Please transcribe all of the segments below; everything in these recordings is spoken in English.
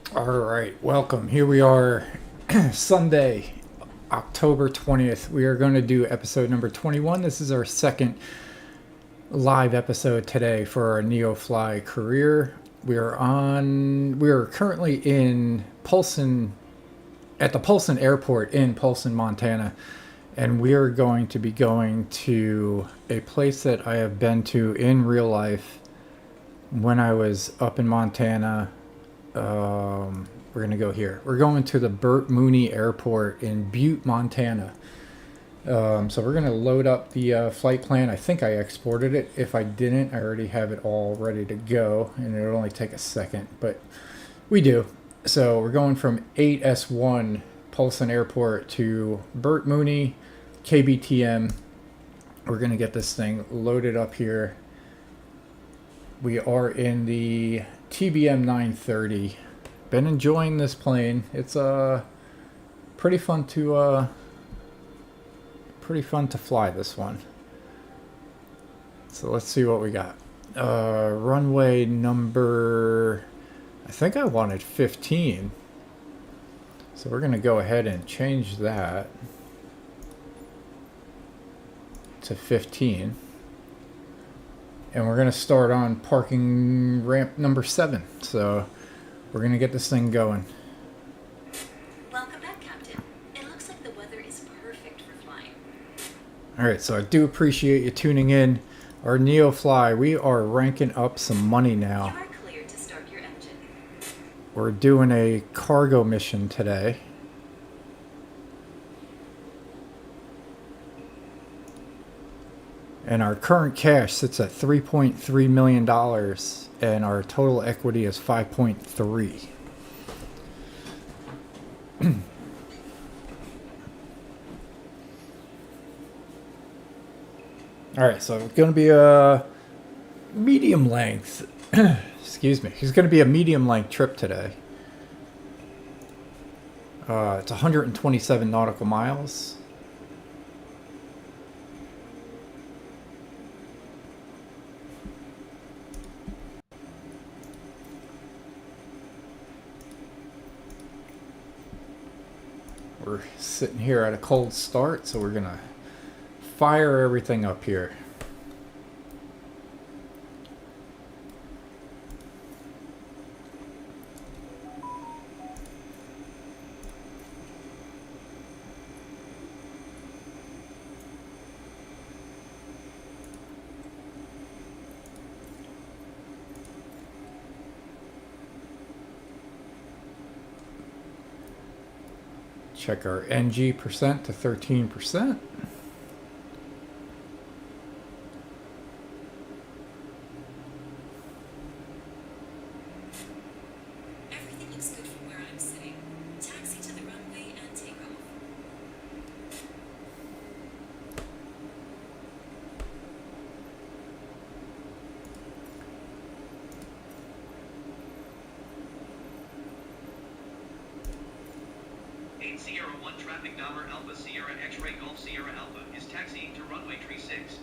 All right, welcome. Here we are, Sunday, October 20th. We are going to do episode number 21. This is our second live episode today for our NeoFly career. We are currently in Polson, at the Polson Airport in Polson, Montana. And we are going to be going to a place that I have been to in real life when I was up in Montana. We're going to go here. We're going to the Bert Mooney Airport in Butte, Montana. So we're going to load up the flight plan. I think I exported it. If I didn't, I already have it all ready to go, and it'll only take a second, but we do. So we're going from 8S1 Polson Airport to Bert Mooney, KBTM. We're going to get this thing loaded up here. We are in the TBM 930. Been enjoying this plane. It's pretty fun to fly this one. So let's see what we got. Runway number, I think I wanted 15. So we're gonna go ahead and change that to 15. And we're gonna start on parking ramp number 7. So we're gonna get this thing going. Welcome back, Captain. It looks like the weather is perfect for flying. Alright, so I do appreciate you tuning in. Our NeoFly, we are ranking up some money now. You are cleared to start your engine. We're doing a cargo mission today. And our current cash sits at $3.3 million, and our total equity is 5.3. Alright, so it's going to be a medium length, excuse me, it's going to be a medium length trip today. It's 127 nautical miles. We're sitting here at a cold start, so we're gonna fire everything up here. Check our NG percent to 13%. Everything looks good from where I'm sitting. Taxi to the runway and take off. Sierra 1 traffic number Alpha Sierra X-ray Golf Sierra Alpha is taxiing to runway 36.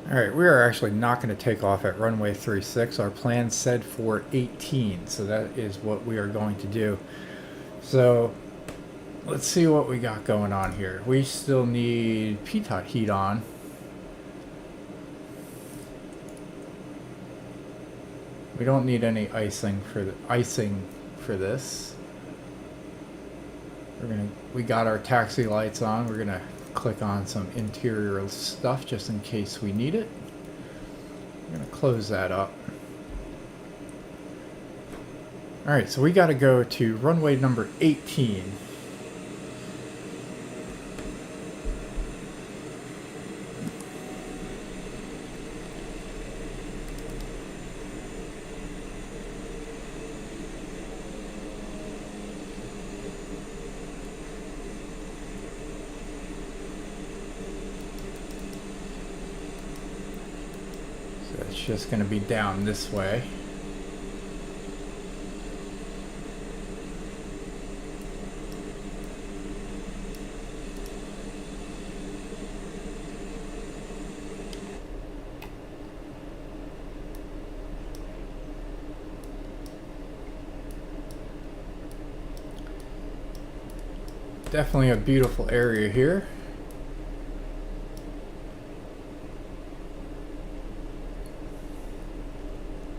Alright, we are actually not going to take off at runway 36. Our plan said for 18, so that is what we are going to do. So let's see what we got going on here. We still need pitot heat on. We don't need any icing for this. We got our taxi lights on. We're gonna click on some interior stuff just in case we need it. I'm gonna close that up. Alright, so we got to go to runway number 18. So it's just going to be down this way. Definitely a beautiful area here.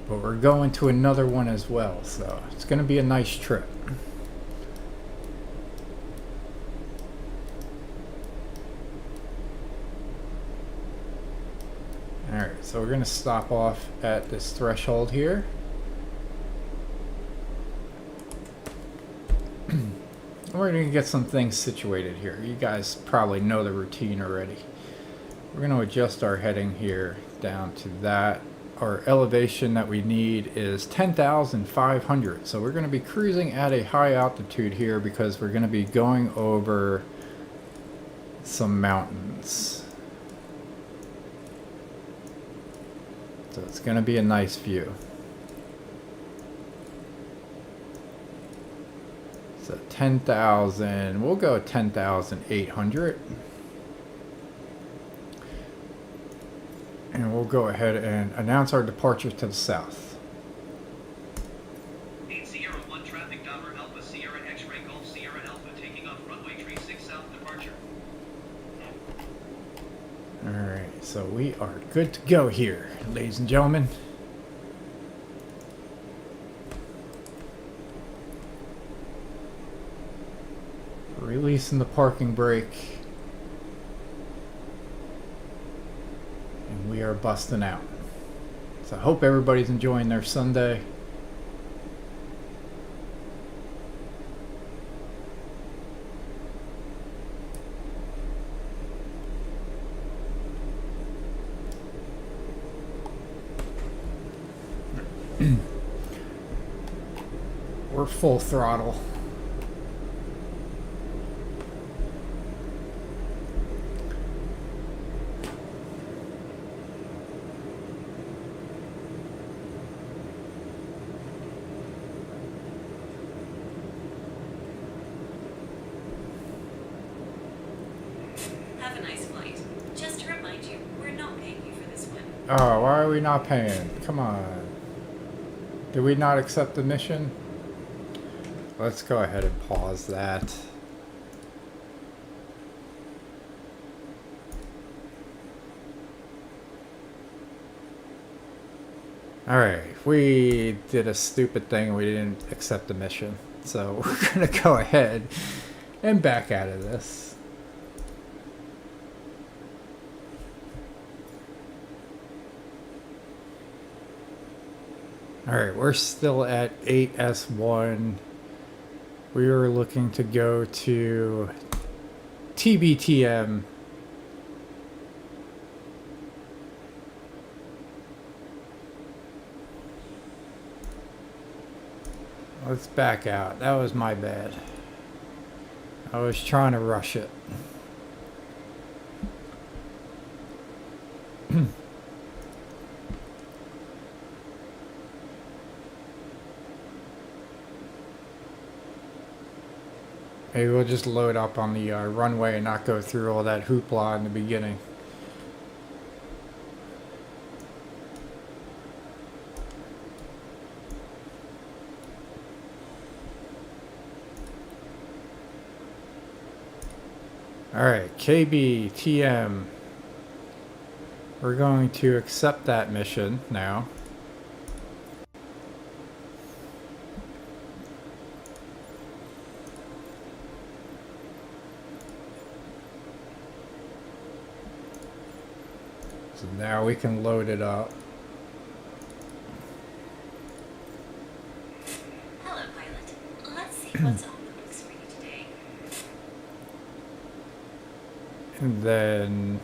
But we're going to another one as well, so it's going to be a nice trip. Alright, so we're going to stop off at this threshold here. We're going to get some things situated here. You guys probably know the routine already. We're going to adjust our heading here down to that. Our elevation that we need is 10,500. So we're going to be cruising at a high altitude here because we're going to be going over some mountains. So it's going to be a nice view. So 10,000, we'll go 10,800. And we'll go ahead and announce our departure to the south. 8 Sierra 1 traffic Dahmer Alpha Sierra X-ray Golf Sierra Alpha taking off runway 36 south departure. Alright, so we are good to go here, ladies and gentlemen. Releasing the parking brake. And we are busting out. So I hope everybody's enjoying their Sunday. We're full throttle. Have a nice flight. Just to remind you, we're not paying you for this one. Oh, why are we not paying? Come on. Did we not accept the mission? Let's go ahead and pause that. Alright, we did a stupid thing. We didn't accept the mission. So we're going to go ahead and back out of this. Alright, we're still at 8S1. We were looking to go to TBTM. Let's back out. That was my bad. I was trying to rush it. Maybe we'll just load up on the runway and not go through all that hoopla in the beginning. Alright, KBTM. We're going to accept that mission now. So now we can load it up. Hello, What's on the books for you today? And then,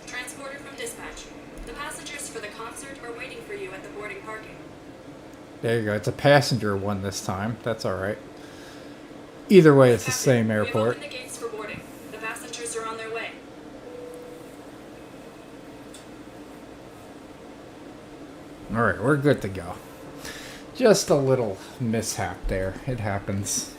Transporter from dispatch. The passengers for the concert are waiting for you at the boarding parking. there you go. It's a passenger one this time. That's all right. Either way, it's the Captain, same we have airport. opened the gates for boarding. The passengers are on their way. All right, we're good to go. Just a little mishap there. It happens.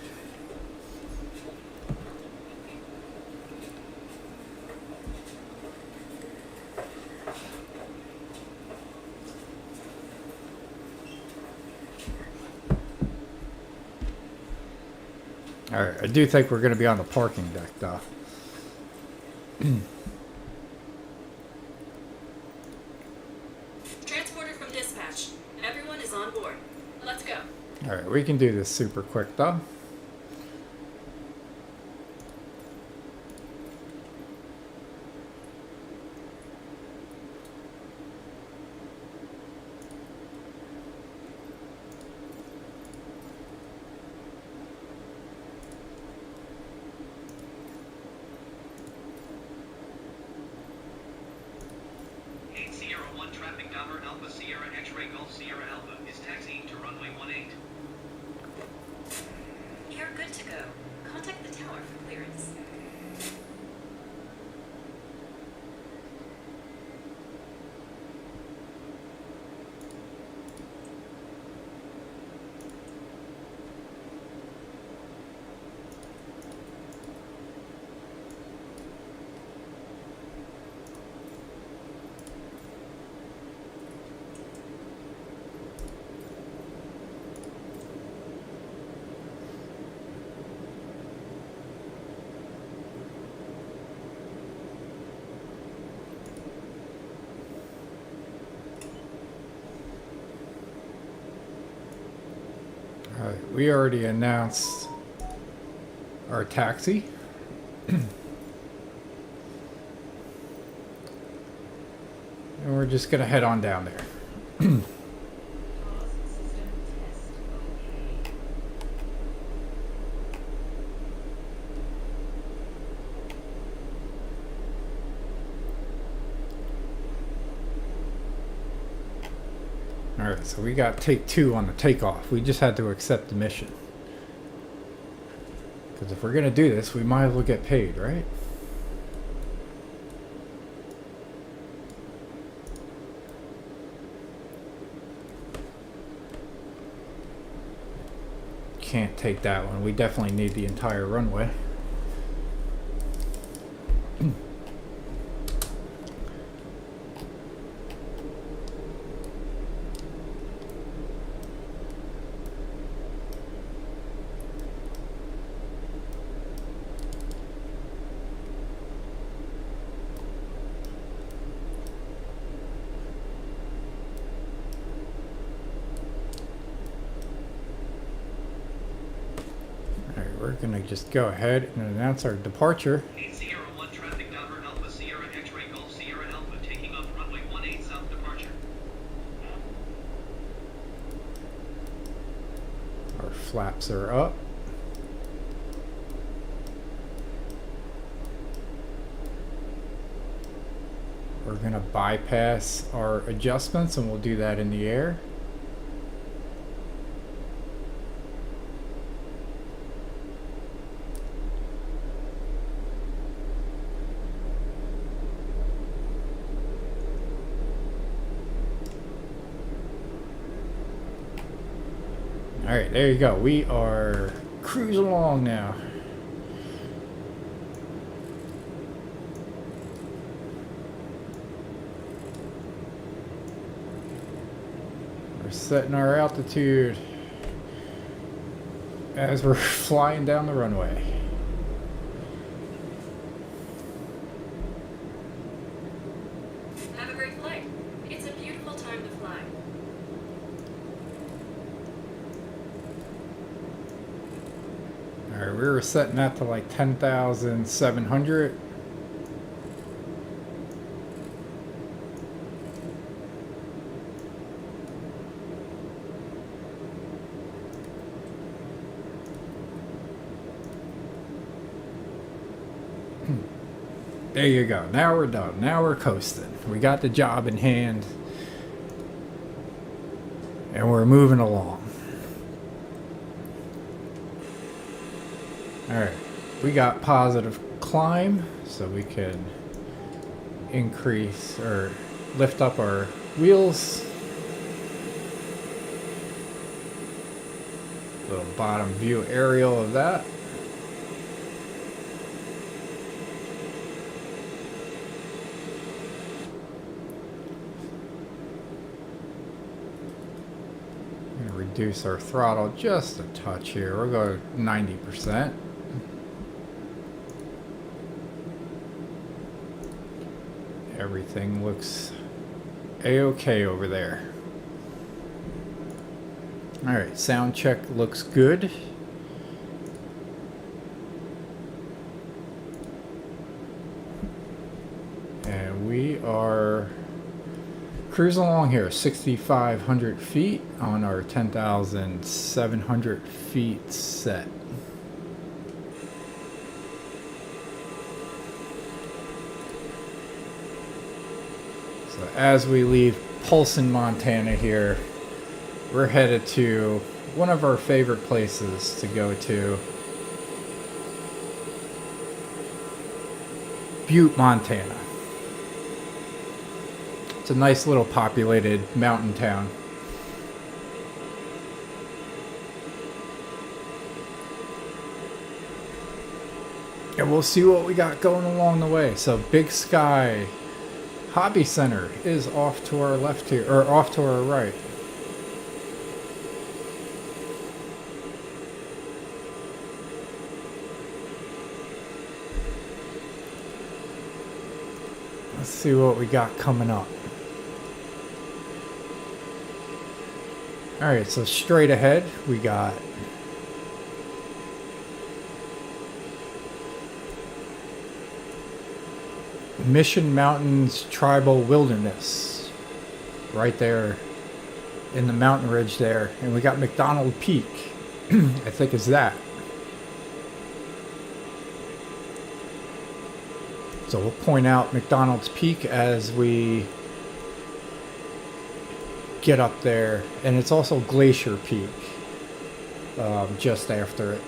All right, I do think we're going to be on the parking deck, though. Transporter from dispatch. Everyone is on board. Let's go. All right, we can do this super quick, though. Sierra 1 traffic number Alpha Sierra X-ray Golf Sierra Alpha is taxiing to runway 18. You're good to go. Contact the tower for clearance. All right, we already announced our taxi. And we're just going to head on down there. All right, so we got take 2 on the takeoff. We just had to accept the mission. Because if we're going to do this, we might as well get paid, right? Can't take that one. We definitely need the entire runway. We're gonna just go ahead and announce our departure. Sierra 1 traffic number Alpha Sierra X-ray Golf Sierra Alpha taking off runway 18 south departure. Our flaps are up. We're gonna bypass our adjustments and we'll do that in the air. All right, there you go. We are cruising along now. We're setting our altitude as we're flying down the runway. Have a great flight. It's a beautiful time to fly. All right, we were setting that to like 10,700. There you go. Now we're done. Now we're coasting. We got the job in hand. And we're moving along. Alright. We got positive climb. So we can increase or lift up our wheels. Little bottom view aerial of that. Reduce our throttle just a touch here. We'll go 90%. Everything looks a-okay over there. Alright, sound check looks good. And we are cruising along here, 6,500 feet on our 10,700 feet set. So as we leave Polson, Montana here, we're headed to one of our favorite places to go to, Butte, Montana. It's a nice little populated mountain town. And we'll see what we got going along the way. So Big Sky Hobby Center is off to our left here, or off to our right. Let's see what we got coming up. Alright, so straight ahead we got Mission Mountains Tribal Wilderness right there in the mountain ridge there. And we got McDonald Peak, I think is that. So we'll point out McDonald's Peak as we get up there, and it's also Glacier Peak just after it.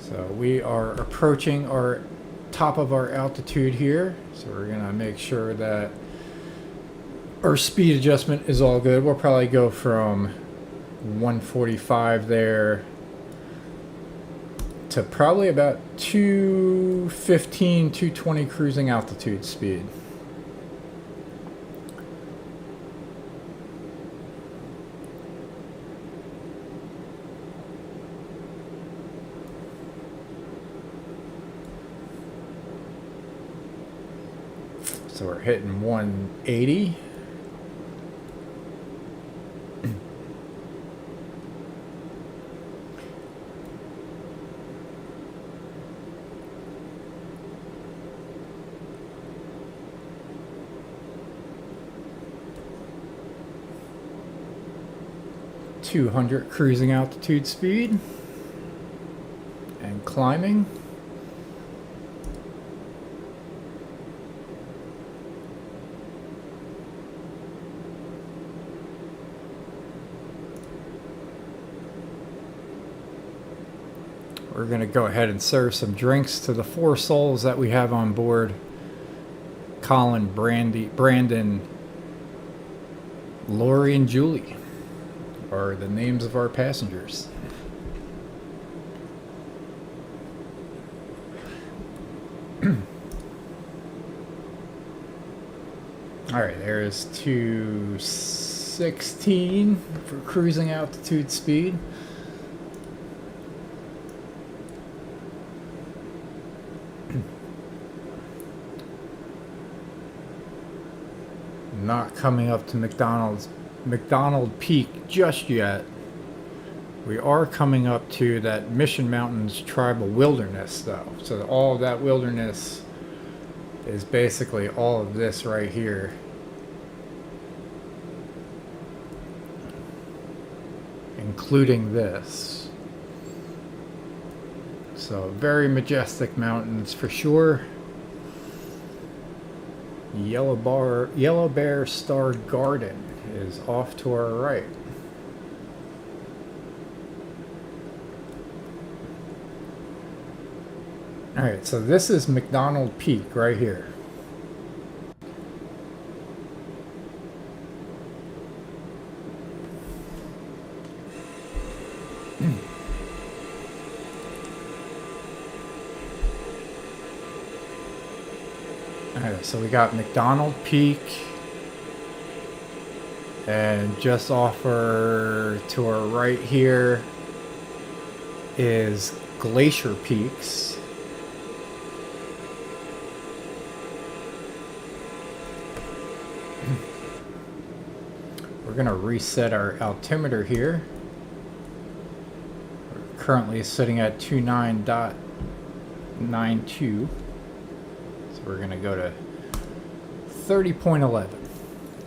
So we are approaching our top of our altitude here, so we're gonna make sure that our speed adjustment is all good. We'll probably go from 145 there to probably about 215, 220 cruising altitude speed. So we're hitting 180. .200 cruising altitude speed and climbing. We're going to go ahead and serve some drinks to the 4 souls that we have on board. Colin, Brandon, Lori, and Julie are the names of our passengers. Alright, there's 216 for cruising altitude speed. Not coming up to McDonald Peak just yet. We are coming up to that Mission Mountains Tribal Wilderness though. So all of that wilderness is basically all of this right here. Including this. So very majestic mountains for sure. Yellow Bear Star Garden is off to our right. Alright, so this is McDonald Peak right here. Alright, so we got McDonald Peak, and just off to our right here is Glacier Peaks. We're going to reset our altimeter here. We're currently sitting at 29.92. So we're going to go to 30.11.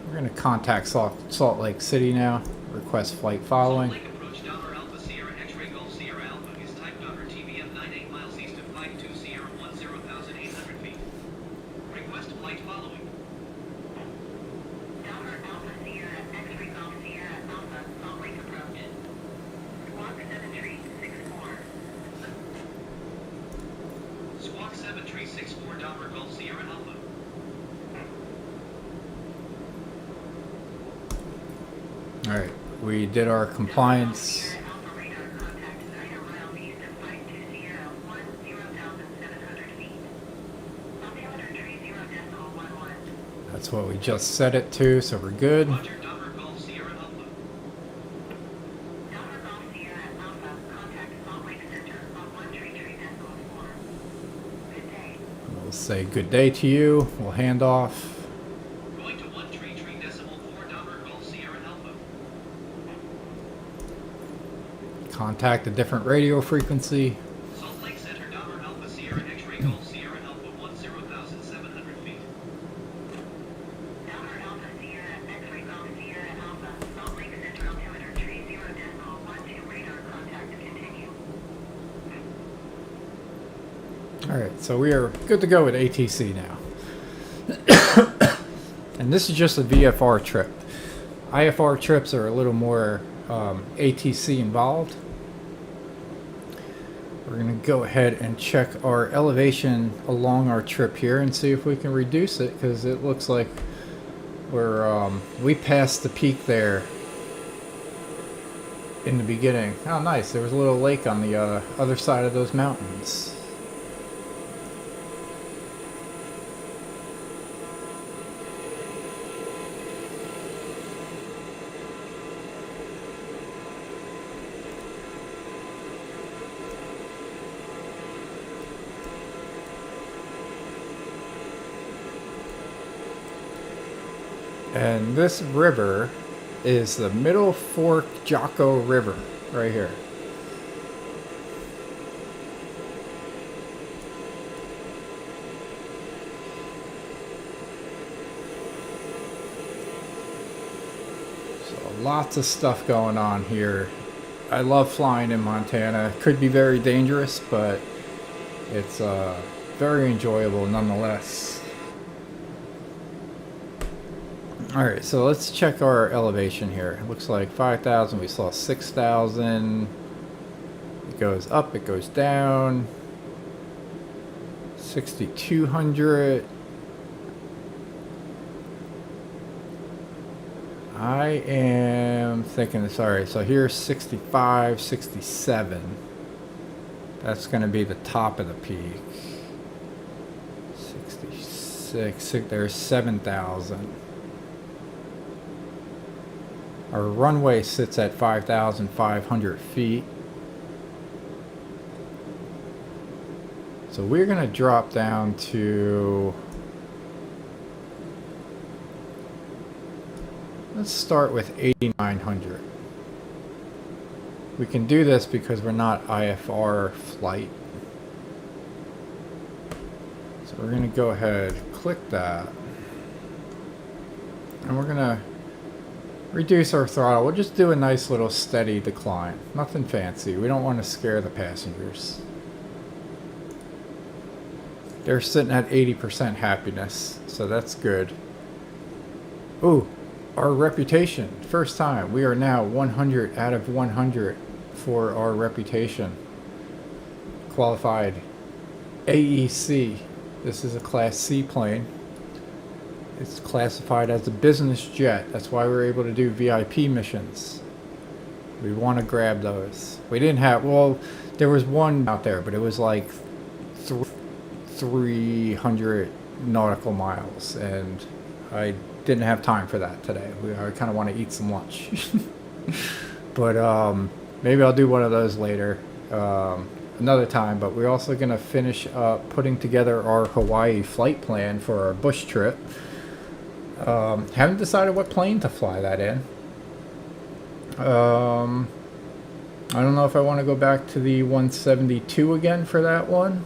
We're going to contact Salt Lake City now. Request flight following. Salt Lake approach Delaware Alpha Sierra X-ray Golf Sierra Alpha is type number TBM 98 miles east of 52 Sierra 10,800 feet. Request flight following. Delaware Alpha Sierra X-ray Golf Sierra Alpha Salt Lake approach. Squawk 7364. Squawk 7364 Delaware Golf Sierra Alpha. Alright, we did our compliance. Alpha radar contact 9 miles east of 52 Sierra 10,700 feet. Altimeter 30.11. That's what we just set it to, so we're good. Roger Delaware Golf Sierra Alpha. Delaware Golf Sierra Alpha contact Salt Lake Center on 133.4. Good day. We'll say good day to you. We'll hand off. Going to 133.4 Delaware Golf Sierra Alpha. Contact a different radio frequency. Salt Lake Center Delaware Alpha Sierra X-ray Golf Sierra Alpha 10,700 feet. Delaware Alpha Sierra X-ray Golf Sierra Alpha Salt Lake Center altimeter 30.12 radar contact continue. Alright, so we are good to go with ATC now. And this is just a VFR trip. IFR trips are a little more ATC involved. We're going to go ahead and check our elevation along our trip here and see if we can reduce it, because it looks like we passed the peak there in the beginning. Oh, nice. There was a little lake on the other side of those mountains. And this river is the Middle Fork Jocko River right here. So lots of stuff going on here. I love flying in Montana. Could be very dangerous, but it's very enjoyable nonetheless. Alright, so let's check our elevation here. It looks like 5,000, we saw 6,000. It goes up, it goes down. 6,200. I am thinking, sorry, so here's 65, 67. That's going to be the top of the peak. 66, there's 7,000. Our runway sits at 5,500 feet. So we're going to drop down to, let's start with 8,900. We can do this because we're not IFR flight. So we're going to go ahead, click that. And we're going to reduce our throttle. We'll just do a nice little steady decline. Nothing fancy. We don't want to scare the passengers. They're sitting at 80% happiness, so that's good. Ooh, our reputation. First time. We are now 100 out of 100 for our reputation. Qualified. AEC. This is a Class C plane. It's classified as a business jet. That's why we're able to do VIP missions. We want to grab those. We didn't have, well, there was one out there, but it was like 300 nautical miles, and I didn't have time for that today. I kind of want to eat some lunch. But maybe I'll do one of those later, another time. But we're also going to finish up putting together our Hawaii flight plan for our bush trip. Haven't decided what plane to fly that in. I don't know if I want to go back to the 172 again for that one.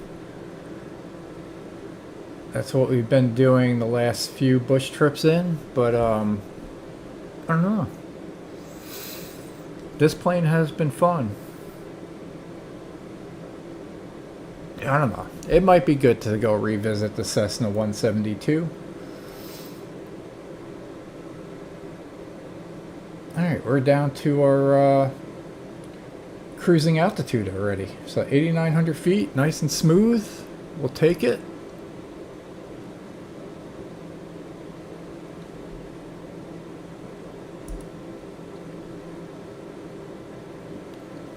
That's what we've been doing the last few bush trips in, but I don't know. This plane has been fun. I don't know. It might be good to go revisit the Cessna 172. Alright, we're down to our cruising altitude already. So 8,900 feet, nice and smooth. We'll take it.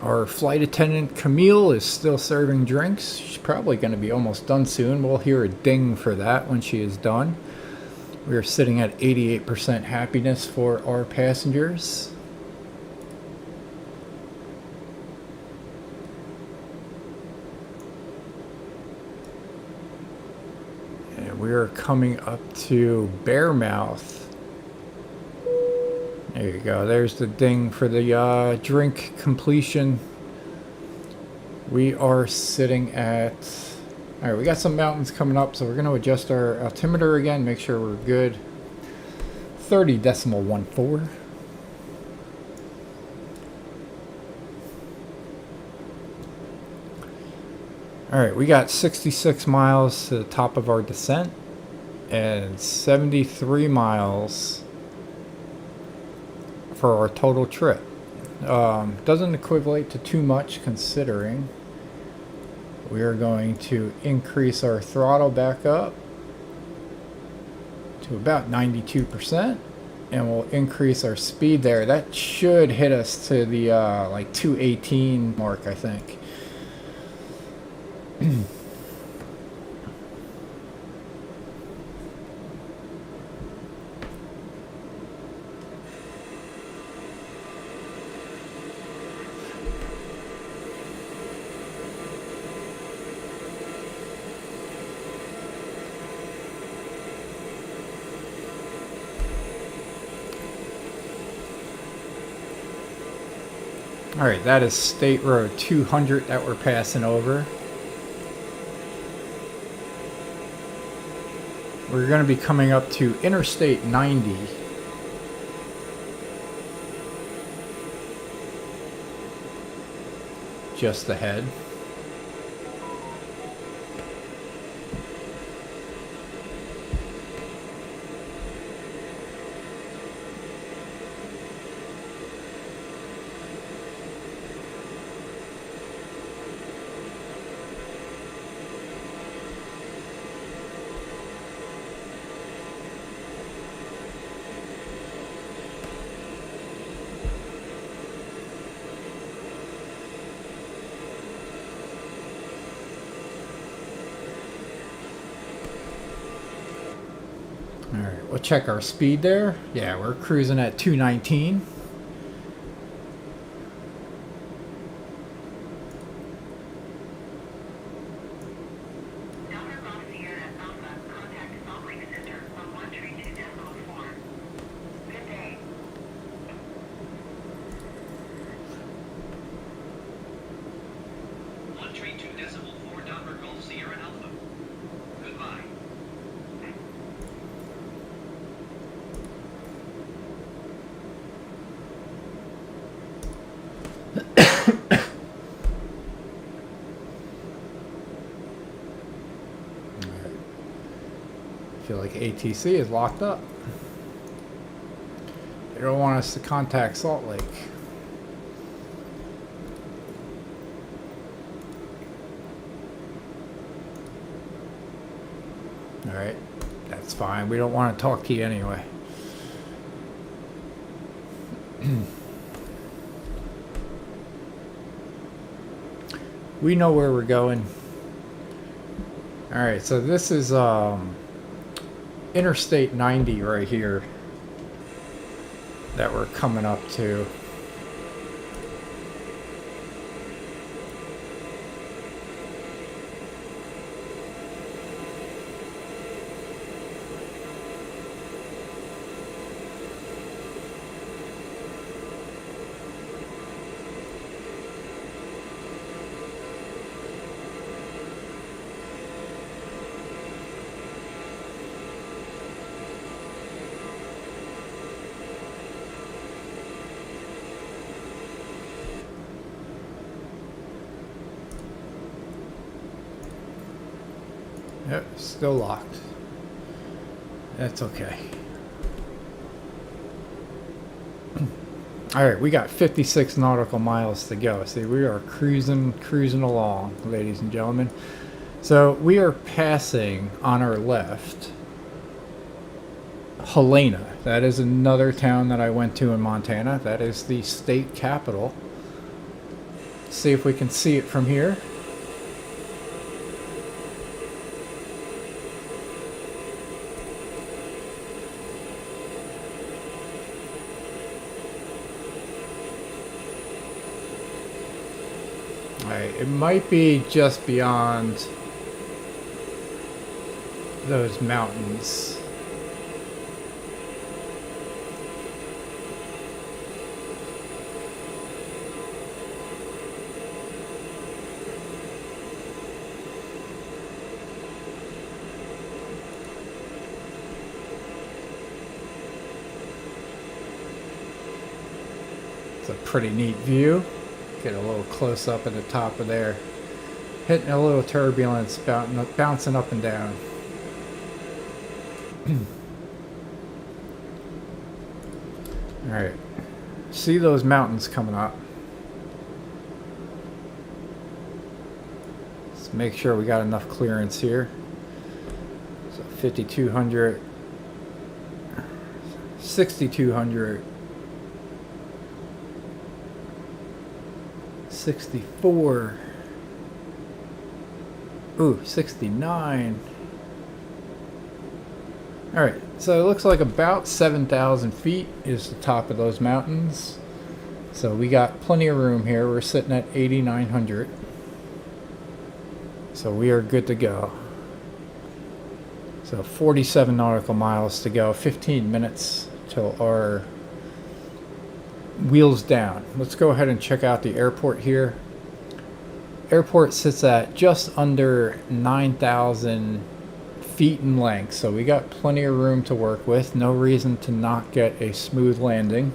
Our flight attendant Camille is still serving drinks. She's probably going to be almost done soon. We'll hear a ding for that when she is done. We are sitting at 88% happiness for our passengers. And we are coming up to Bearmouth. There you go. There's the ding for the drink completion. We are sitting at... Alright, we got some mountains coming up, so we're going to adjust our altimeter again, make sure we're good. 30.14. Alright, we got 66 miles to the top of our descent and 73 miles for our total trip. Doesn't equivalent to too much, considering we are going to increase our throttle back up to about 92%, and we'll increase our speed there. That should hit us to the like 218 mark, I think. Alright, that is State Road 200 that we're passing over. We're going to be coming up to Interstate 90. Just ahead. Alright, we'll check our speed there. Yeah, we're cruising at 219. Delta Golf Sierra Alpha, contact Salt Lake Center on 132.4. Good day. 132.4 Denver Golf Sierra Alpha. Goodbye. I feel like ATC is locked up. They don't want us to contact Salt Lake. Alright, that's fine. We don't want to talk to you anyway. We know where we're going. Alright, so this is Interstate 90 right here that we're coming up to. Yep, still locked. That's okay. Alright, we got 56 nautical miles to go. See, we are cruising along, ladies and gentlemen. So, we are passing on our left Helena. That is another town that I went to in Montana. That is the state capital. See if we can see it from here. It might be just beyond those mountains. It's a pretty neat view. Get a little close up at the top of there. Hitting a little turbulence, bouncing up and down. Alright. See those mountains coming up. Let's make sure we got enough clearance here. So 5,200. 6,200. 64. Ooh, 69. Alright, so it looks like about 7,000 feet is the top of those mountains. So we got plenty of room here. We're sitting at 8,900. So we are good to go. So 47 nautical miles to go. 15 minutes till our wheels down. Let's go ahead and check out the airport here. Airport sits at just under 9,000 feet in length, so we got plenty of room to work with. No reason to not get a smooth landing.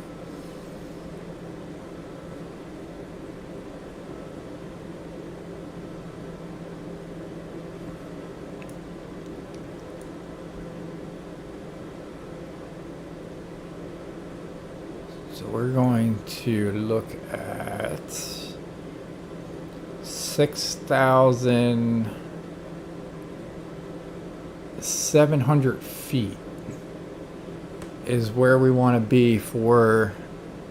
So we're going to look at 6,700 feet is where we want to be for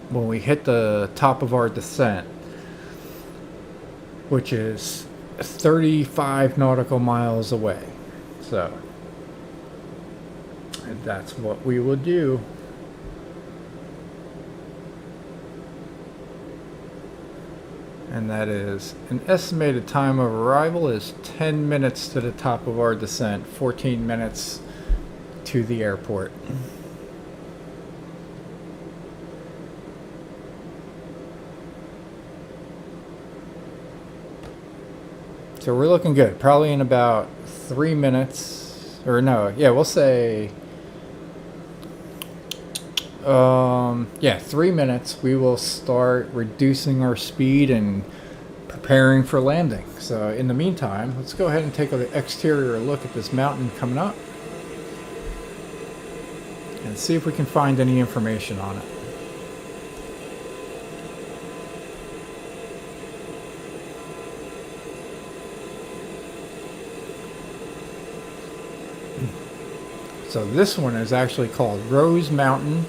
when we hit the top of our descent, which is 35 nautical miles away. So that's what we will do. And that is an estimated time of arrival is 10 minutes to the top of our descent, 14 minutes to the airport. So we're looking good. Probably in about 3 minutes, or no, yeah, we'll say 3 minutes, we will start reducing our speed and preparing for landing. So in the meantime, let's go ahead and take an exterior look at this mountain coming up. and see if we can find any information on it. So this one is actually called Rose Mountain.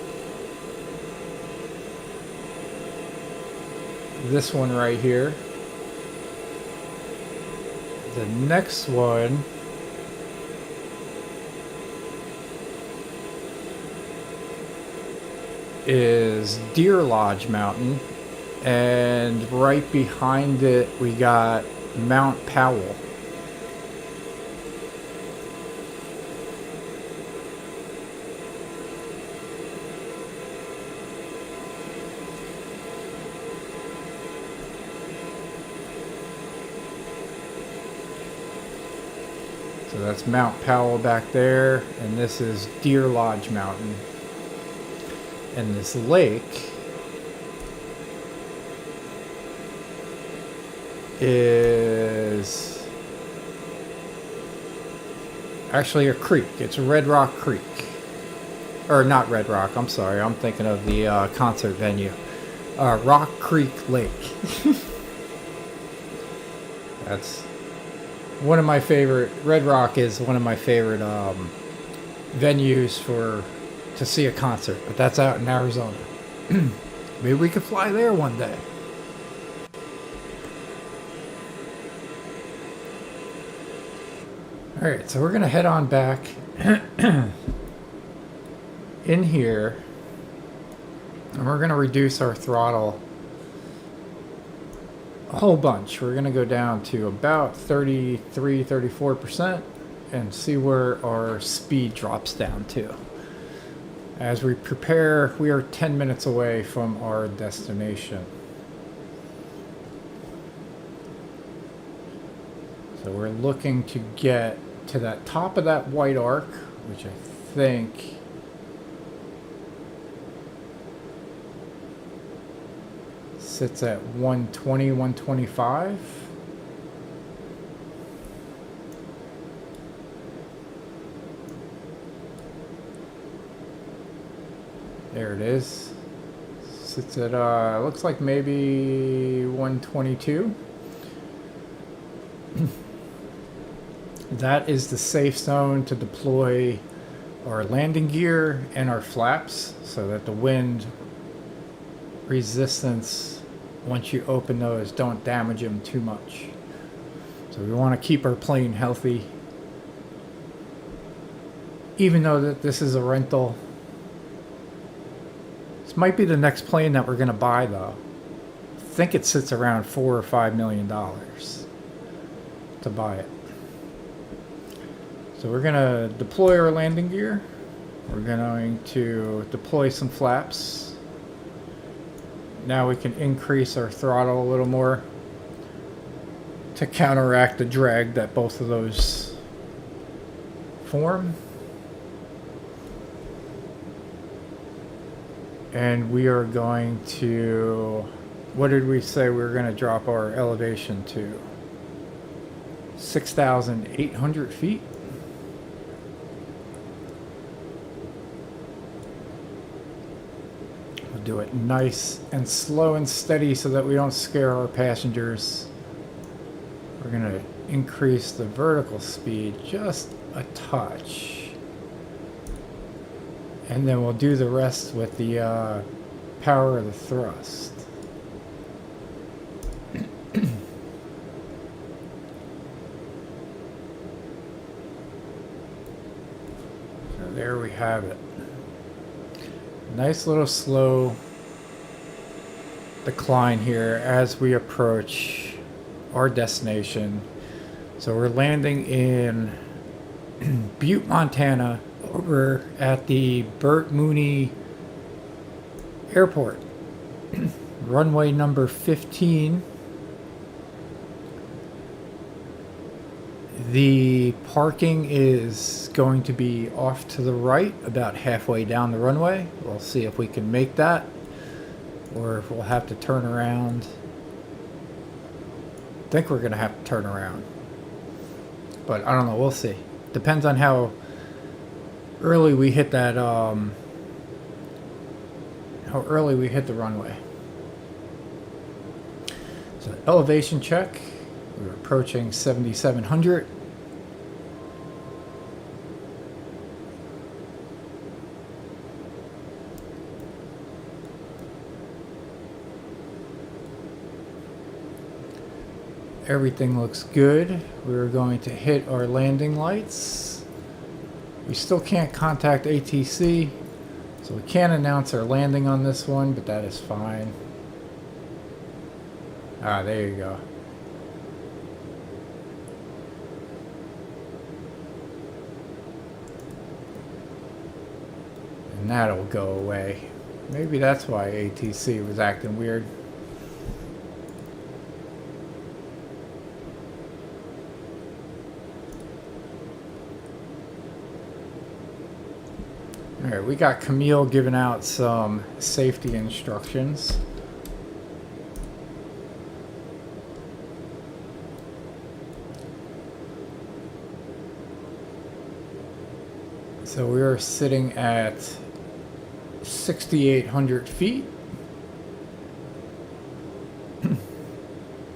This one right here. The next one is Deer Lodge Mountain, and right behind it we got Mount Powell. So that's Mount Powell back there, and this is Deer Lodge Mountain. And this lake is actually a creek. It's Red Rock Creek. Or not Red Rock, I'm sorry. I'm thinking of the concert venue. Rock Creek Lake. That's one of my favorite. Red Rock is one of my favorite venues to see a concert, but that's out in Arizona. Maybe we could fly there one day. Alright, so we're going to head on back in here, and we're going to reduce our throttle a whole bunch. We're going to go down to about 33-34% and see where our speed drops down to. As we prepare, we are 10 minutes away from our destination. So we're looking to get to that top of that white arc, which I think sits at 120, 125. There it is. Sits at, looks like maybe 122. That is the safe zone to deploy our landing gear and our flaps so that the wind resistance, once you open those, don't damage them too much. So we want to keep our plane healthy. Even though that this is a rental. This might be the next plane that we're going to buy, though. I think it sits around $4 or $5 million to buy it. So we're going to deploy our landing gear. We're going to deploy some flaps. Now we can increase our throttle a little more to counteract the drag that both of those form. And we are going to, what did we say we were going to drop our elevation to? 6,800 feet. We'll do it nice and slow and steady so that we don't scare our passengers. We're going to increase the vertical speed just a touch. And then we'll do the rest with the power of the thrust. So there we have it. Nice little slow decline here as we approach our destination. So we're landing in Butte, Montana, over at the Bert Mooney Airport. Runway number 15. The parking is going to be off to the right, about halfway down the runway. We'll see if we can make that, or if we'll have to turn around. I think we're going to have to turn around, but I don't know. We'll see. Depends on how early we hit that how early we hit the runway. So elevation check. We're approaching 7,700. Everything looks good. We're going to hit our landing lights. We still can't contact ATC, so we can't announce our landing on this one, but that is fine. Ah, there you go. And that'll go away. Maybe that's why ATC was acting weird. Alright, we got Camille giving out some safety instructions. So we are sitting at 6,800 feet.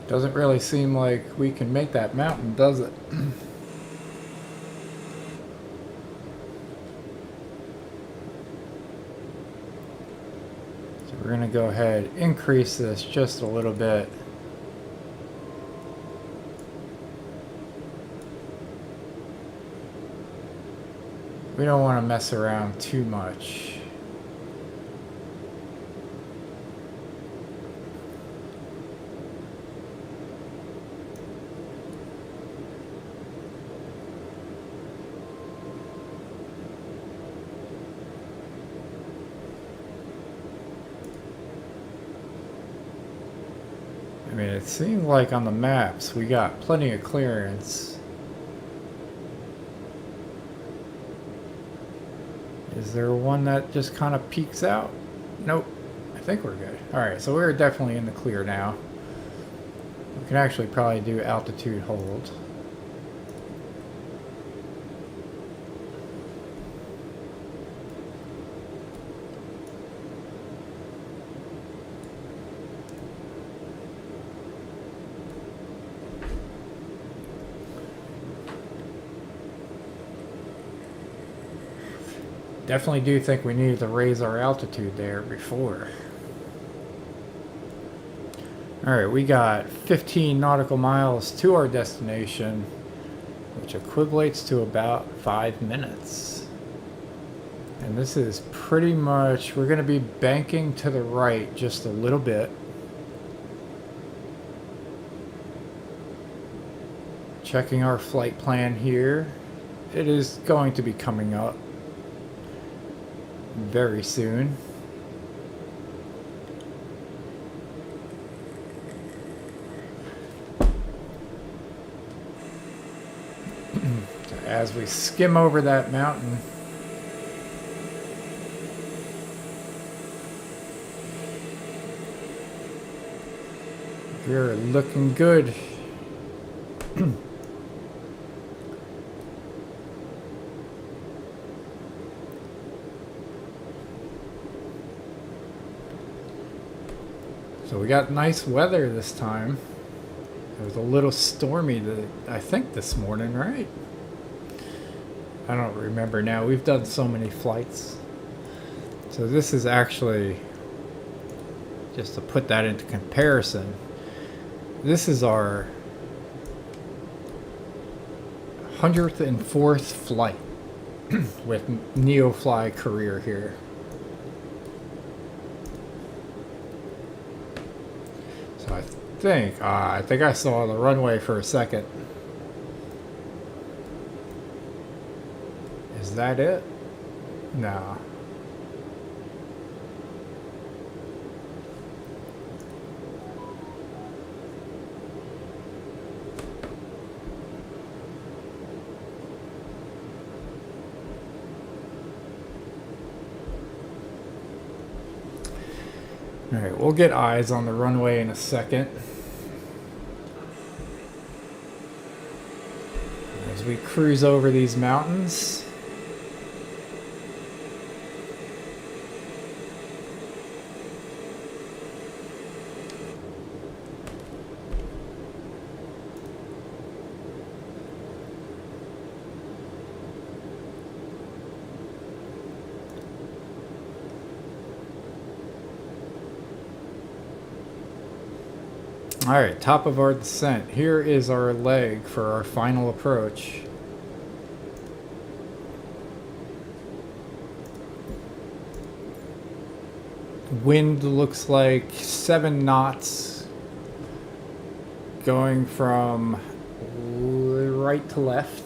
Doesn't really seem like we can make that mountain, does it? We're going to go ahead, increase this just a little bit. We don't want to mess around too much. I mean, it seemed like on the maps we got plenty of clearance. Is there one that just kind of peeks out? Nope. I think we're good. Alright, so we're definitely in the clear now. We can actually probably do altitude hold. Definitely do think we needed to raise our altitude there before. Alright, we got 15 nautical miles to our destination, which equates to about 5 minutes. And this is pretty much, we're going to be banking to the right just a little bit. Checking our flight plan here. It is going to be coming up very soon. As we skim over that mountain, we're looking good. So we got nice weather this time. It was a little stormy, I think, this morning, right? I don't remember now. We've done so many flights. So this is actually, just to put that into comparison, this is our 104th flight with NeoFly career here. So I think I saw the runway for a second. Is that it? No. All right, we'll get eyes on the runway in a second. As we cruise over these mountains. All right, top of our descent. Here is our leg for our final approach. Wind looks like 7 knots going from right to left.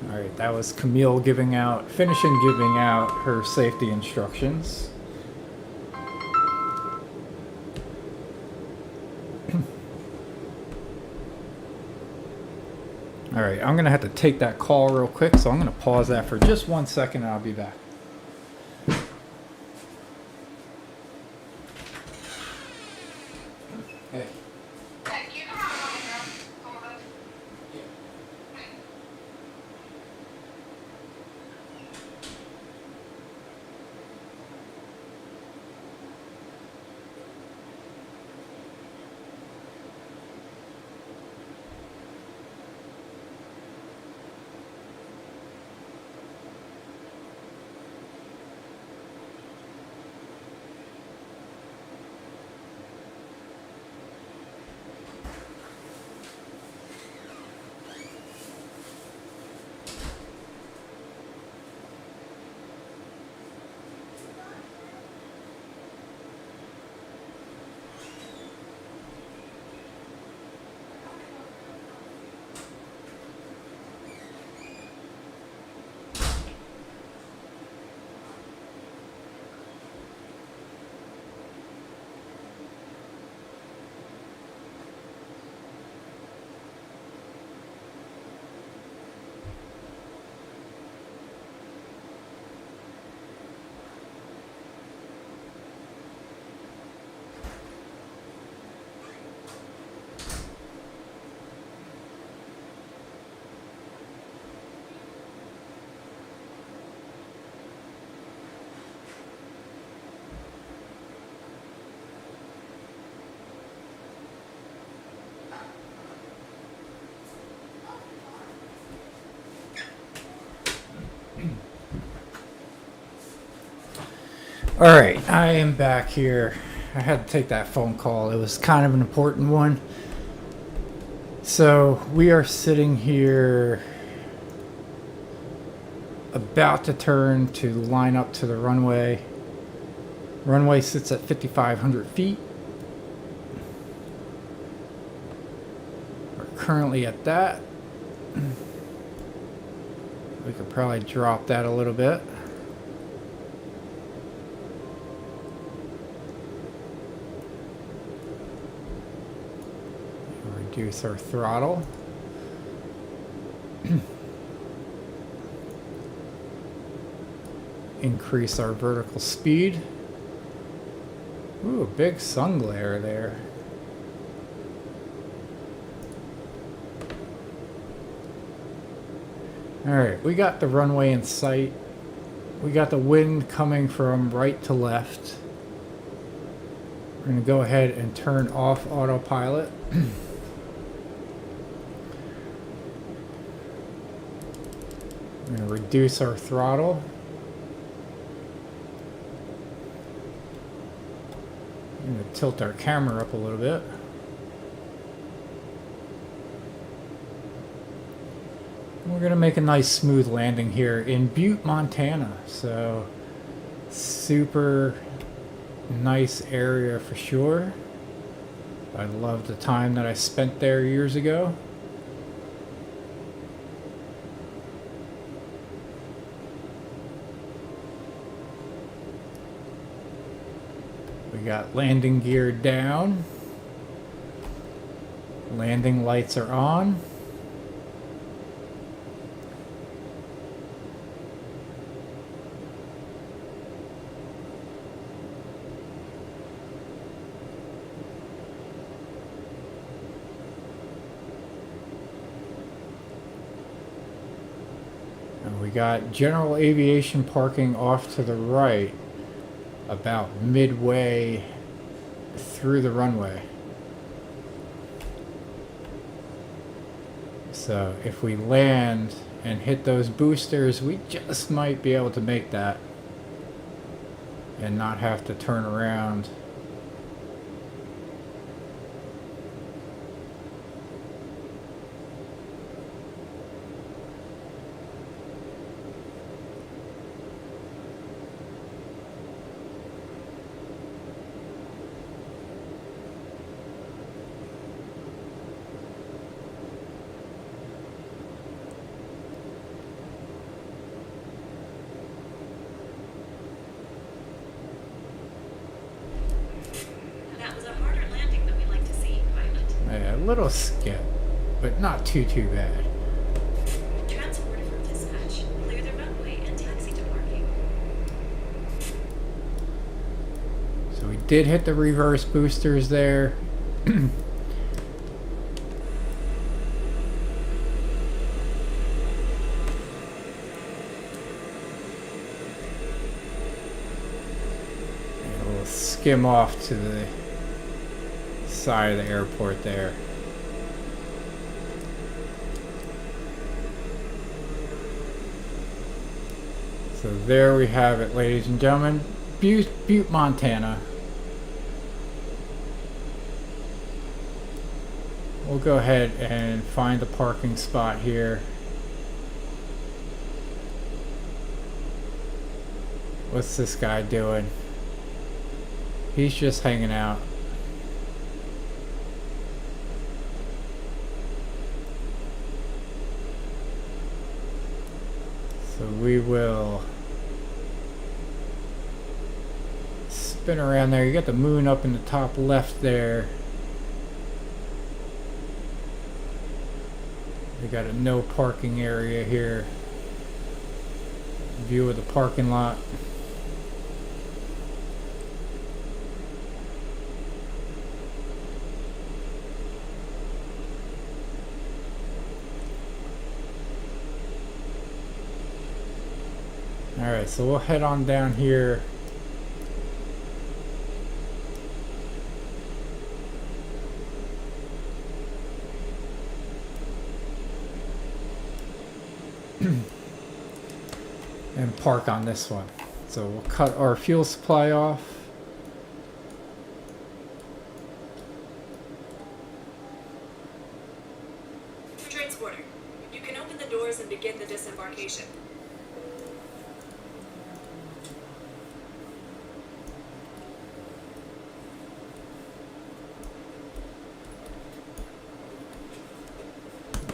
All right, that was Camille finishing giving out her safety instructions. All right, I'm gonna have to take that call real quick, so I'm gonna pause that for just 1 second and I'll be back. Hey. All right, I am back here. I had to take that phone call. It was kind of an important one. So we are sitting here about to turn to line up to the runway. Runway sits at 5,500 feet. We're currently at that. We could probably drop that a little bit. Reduce our throttle. Increase our vertical speed. Ooh, a big sun glare there. Alright, we got the runway in sight. We got the wind coming from right to left. We're going to go ahead and turn off autopilot. We're going to reduce our throttle. I'm going to tilt our camera up a little bit. We're going to make a nice smooth landing here in Butte, Montana. So, super nice area for sure. I love the time that I spent there years ago. We got landing gear down. Landing lights are on. And we got general aviation parking off to the right, about midway through the runway. So if we land and hit those boosters, we just might be able to make that and not have to turn around. That was a harder landing than we like to see, pilot. Yeah, a little skip, but not too bad. Transporter from dispatch. Clear the runway and taxi to parking. So we did hit the reverse boosters there. And we'll skim off to the side of the airport there. So there we have it, ladies and gentlemen. Butte, Montana. We'll go ahead and find a parking spot here. What's this guy doing? He's just hanging out. So we will spin around there. You got the moon up in the top left there. We got a no parking area here. View of the parking lot. Alright, so we'll head on down here. And park on this one. So we'll cut our fuel supply off. Transporter, you can open the doors and begin the disembarkation.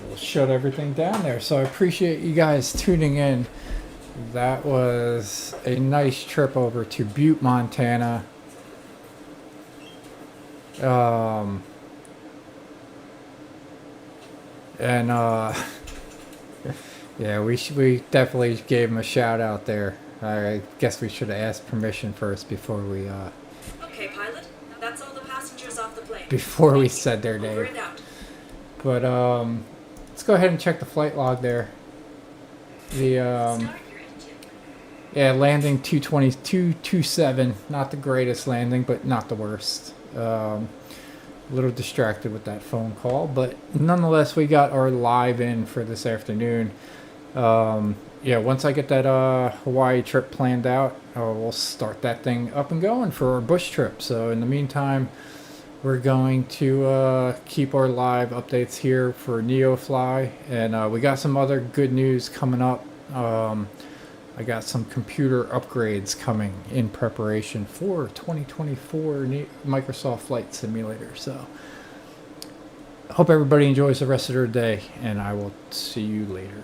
We'll shut everything down there. So I appreciate you guys tuning in. That was a nice trip over to Butte, Montana. Yeah, we definitely gave him a shout out there. I guess we should have asked permission first before we Okay, pilot. That's all the passengers off the plane. before we Thank you. said their Over name. and out. But let's go ahead and check the flight log there. The Start your engine. yeah, landing 222.27. Not the greatest landing, but not the worst. A little distracted with that phone call, but nonetheless, we got our live in for this afternoon. Yeah, once I get that Hawaii trip planned out, we'll start that thing up and going for our bush trip. So in the meantime, we're going to keep our live updates here for NeoFly, and we got some other good news coming up. I got some computer upgrades coming in preparation for 2024 Microsoft Flight Simulator. So hope everybody enjoys the rest of their day, and I will see you later.